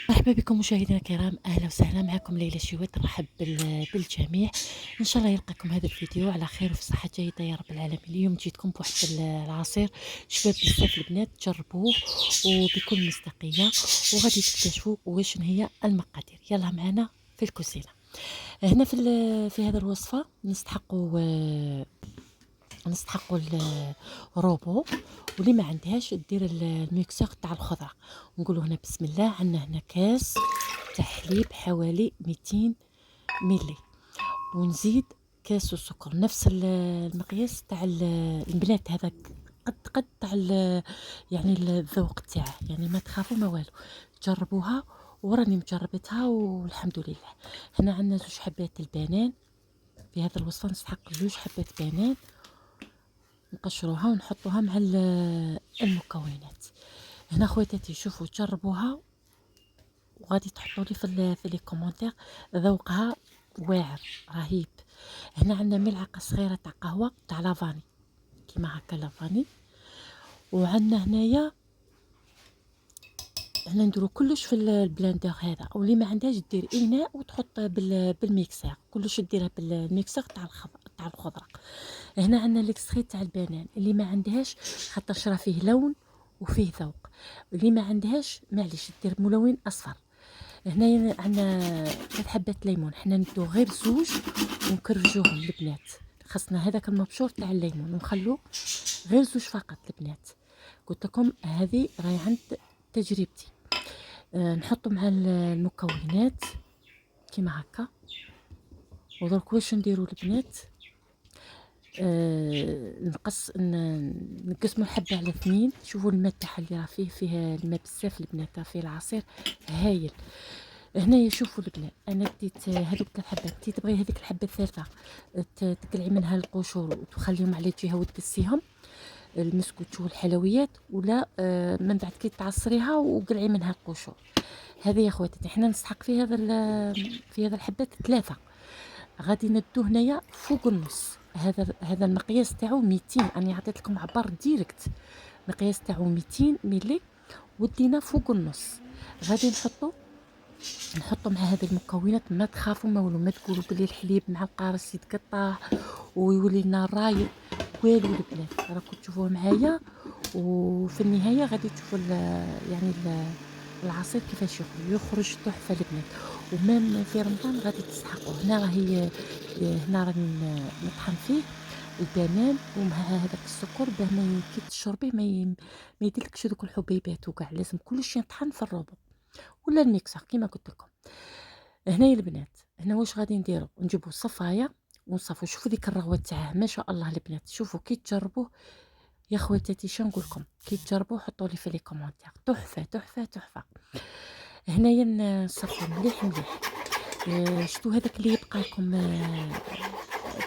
مرحبا بكم مشاهدينا الكرام، اهلا وسهلا. معكم ليلى شويت. نرحب بالجميع. ان شاء الله يلقاكم هذا الفيديو على خير وفي صحه جيده يا رب العالمين. اليوم جيتكم بواحد العصير شباب بزاف البنات، جربوه وبكل مصداقيه وغادي تكتشفوا واش هي المقادير. يلا معنا في الكوزينه. هنا في هذا الوصفه نستحقوا الروبو، واللي ما عندهاش دير الميكسور تاع الخضره. نقولوا هنا بسم الله. عندنا هنا كاس تاع حليب حوالي 200 ملي، ونزيد كاس السكر نفس المقياس تاع البنات. هذا قد تاع يعني الذوق تاعه، يعني ما تخافوا ما والو، جربوها وراني مجربتها والحمد لله. هنا عندنا 2 حبات البنان. في هذا الوصفه نستحق 2 حبات بنان، نقشروها ونحطوها مع المكونات. هنا خواتاتي شوفوا جربوها وغادي تحطوا لي في لي كومونتير ذوقها واعر رهيب. هنا عندنا ملعقه صغيره تاع قهوه تاع لافاني، كيما هكا لافاني. وعندنا هنايا نديرو كلش في البلندر هذا، او اللي ما عندهاش دير اناء وتحط بالميكسر، كلش ديرها بالميكسر تاع الخضره. هنا عندنا ليكستري تاع البنان، اللي ما عندهاش خاطرش راه فيه لون وفيه ذوق، اللي ما عندهاش معليش دير ملون اصفر. هنا عندنا 3 حبات ليمون، حنا ندو غير 2 ونكرفجوهم البنات. خاصنا هذاك المبشور تاع الليمون ونخلو غير 2 فقط البنات. قلت لكم هذه راهي عند تجربتي. نحطو مع المكونات كيما هكا. ودرك واش نديرو البنات؟ نقسمو الحبه على 2. شوفوا الماء تاعها اللي راه فيه الماء بزاف البنات، راه فيه العصير هايل. هنايا شوفوا البنات، انا ديت هذوك 3 حبات. انتي تبغي هذيك الحبه الثالثه تقلعي منها القشور وتخليهم على جهه وتدسيهم المسكوت والحلويات، ولا من بعد كي تعصريها وقلعي منها القشور. هذه يا خواتي حنا نسحق في هذا الحبات 3. غادي ندو هنايا فوق النص. هذا المقياس تاعو 200، انا عطيت لكم عبار ديريكت. المقياس تاعو 200 ملي ودينا فوق النص. غادي نحطو مع هذه المكونات. ما تخافوا ما والو، ما تقولوا بلي الحليب مع القارص يتقطع ويولي لنا رايب، والو البنات راكم تشوفوه معايا. وفي النهايه غادي تشوفوا يعني العصير كيفاش يخرج تحفه البنات. ومام في رمضان غادي تستحقوه. هنا راني نطحن فيه البنان ومع هذاك السكر باه ما كي تشربيه ما يديرلكش دوك الحبيبات وكاع. لازم كلشي يطحن في الروبو ولا الميكسر كيما قلت لكم. هنايا البنات، هنا واش غادي نديرو؟ نجيبو صفايه ونصفو. شوفوا ديك الرغوه تاعه ما شاء الله البنات. شوفوا كي تجربوه يا خواتاتي شنو نقول لكم، كي تجربوه حطوا لي في لي كومونتير. تحفه تحفه تحفه. هنايا نصفو مليح مليح. شتو هذاك اللي يبقى لكم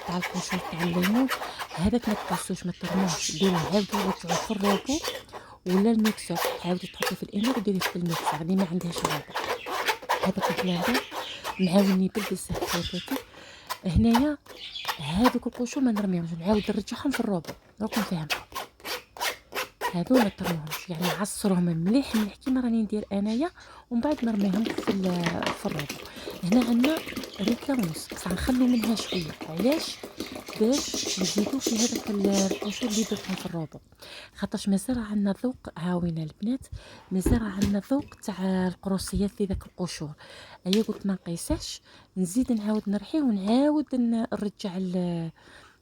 تاع القشور تاع الليمون، هذاك ما تقصوش ما ترموش، ديروه عاودوا رجعوه في الروبو ولا الميكسور. تعاودي تحطي في الاناء وديريه في الميكسور اللي ما عندهاش الروبو. هذاك البلاندر معاوني بالبزاف خواتاتي. هنايا هذوك القشور ما نرميهمش، نعاود نرجعهم في الروبو. راكم فاهمين؟ هادو ما ترموهمش، يعني عصروهم مليح مليح كيما راني ندير انايا، ومن بعد نرميهم في الروبو. هنا عندنا ريكله ونص، بصح نخلو منها شويه. علاش؟ باش نزيدو في هذاك القشور اللي درتهم في الروبو، خاطرش مازال عندنا ذوق. هاوينا البنات، مازال عندنا ذوق تاع القروسيات في ذاك القشور. ايا قلت ما نقيسهش، نزيد نعاود نرحيه ونعاود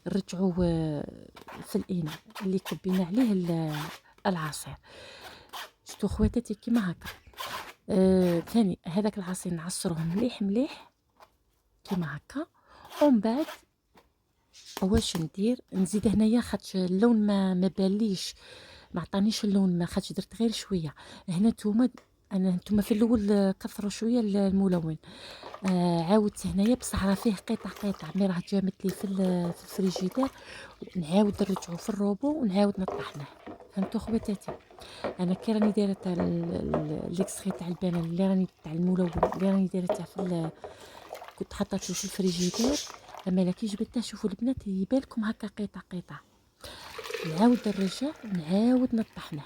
نرجعوه في الاناء اللي كبينا عليه العصير. شتو خواتاتي كيما هكا. ثاني هذاك العصير نعصروه مليح مليح كيما هكا. ومن بعد واش ندير؟ نزيد هنايا خاطش اللون ما باليش، ما عطانيش اللون، ما خاطش درت غير شويه. هنا نتوما في الاول كثروا شويه الملون. عاودت هنايا بصح راه فيه قطع قطع، مي راه جامت لي في الفريجيدير. نعاود نرجعو في الروبو ونعاود نطحنه. فهمتو خواتاتي؟ انا كي راني دايره تاع ليكستري تاع البنان اللي راني تاع الملون اللي راني دايرته كنت حطيته في الفريجيدير. اما لا كي جبدته شوفوا البنات يبالكم هكا قطع قطع. نعاود نرجع ونعاود نطحنه.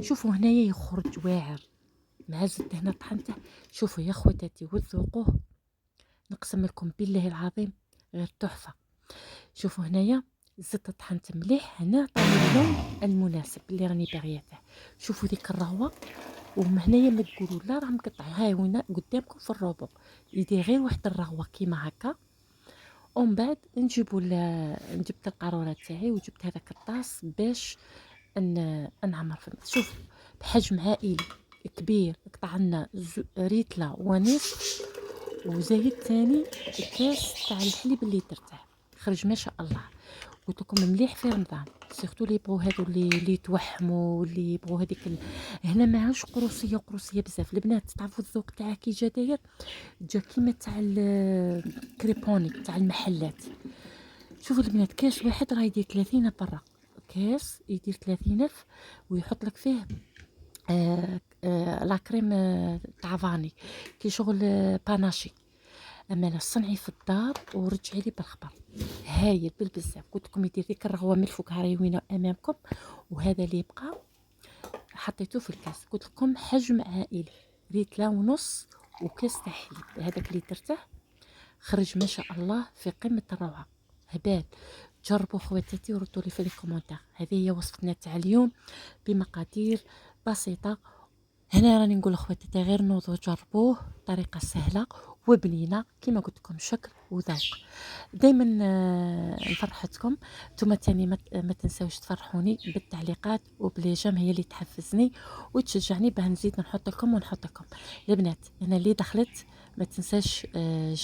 شوفوا هنايا يخرج واعر مع الزيت هنا طحنته. شوفوا يا خواتاتي وذوقوه، نقسم لكم بالله العظيم غير تحفه. شوفوا هنايا الزيت طحنت مليح، هنا عطاني اللون المناسب اللي راني باغياته. شوفوا ديك الرغوه، ومن هنايا ما تقولوا لا راه مقطع، ها هنا قدامكم في الروبو يدير غير واحد الرغوه كيما هكا. ومن بعد جبت القاروره تاعي وجبت هذاك الطاس باش نعمر في شوف بحجم عائلي كبير. قطع لنا ريتله ونصف، وزايد تاني كاس تاع الحليب اللي درته، خرج ما شاء الله. قلت لكم مليح في رمضان، سيرتو اللي يبغوا هادو اللي يتوحموا، واللي يبغوا هذيك هنا ماهوش قروصيه بزاف. البنات تعرفوا الذوق تاعها كي جا داير، جا كيما تاع الكريبوني تاع المحلات. شوفوا البنات كاس واحد راه يدير 30 برا، كاس يدير 30,000 ويحط لك فيه لا كريم تاع فاني كي شغل باناشي. اما لا صنعي في الدار ورجعي لي بالخبر، هايل بالبزاف. قلت لكم يدير ديك الرغوه من الفوق هايوينه امامكم. وهذا اللي يبقى حطيته في الكاس، قلت لكم حجم عائلي، ريتلا ونص وكاس تاع حليب. هذاك اللي درته خرج ما شاء الله في قمه الروعه. هبال جربوا خواتاتي وردوا لي في لي كومونتير. هذه هي وصفتنا تاع اليوم بمقادير بسيطه. هنا راني نقول لخواتاتي غير نوضوا جربوه، طريقه سهله وبنينه كما قلت لكم، شكل وذوق. دائما نفرحتكم. نتوما تاني ما تنساوش تفرحوني بالتعليقات وبلي جام، هي اللي تحفزني وتشجعني باه نزيد نحط لكم البنات. انا اللي دخلت ما تنساش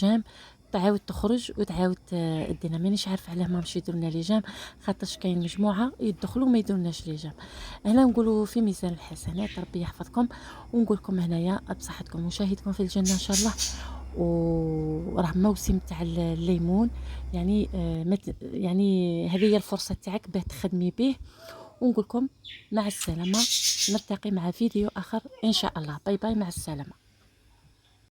جام، تعاود تخرج وتعاود دينا. مانيش عارفه علاه ما مشي يديروا لنا لي جام، خاطرش كاين مجموعه يدخلوا ما يديرولناش لي جام. هنا نقولوا في ميزان الحسنات، ربي يحفظكم. ونقول لكم هنايا بصحتكم وشاهدكم في الجنه ان شاء الله. وراه موسم تاع الليمون، يعني يعني هذه هي الفرصه تاعك باه تخدمي به. ونقول لكم مع السلامه، نلتقي مع فيديو اخر ان شاء الله. باي باي، مع السلامه.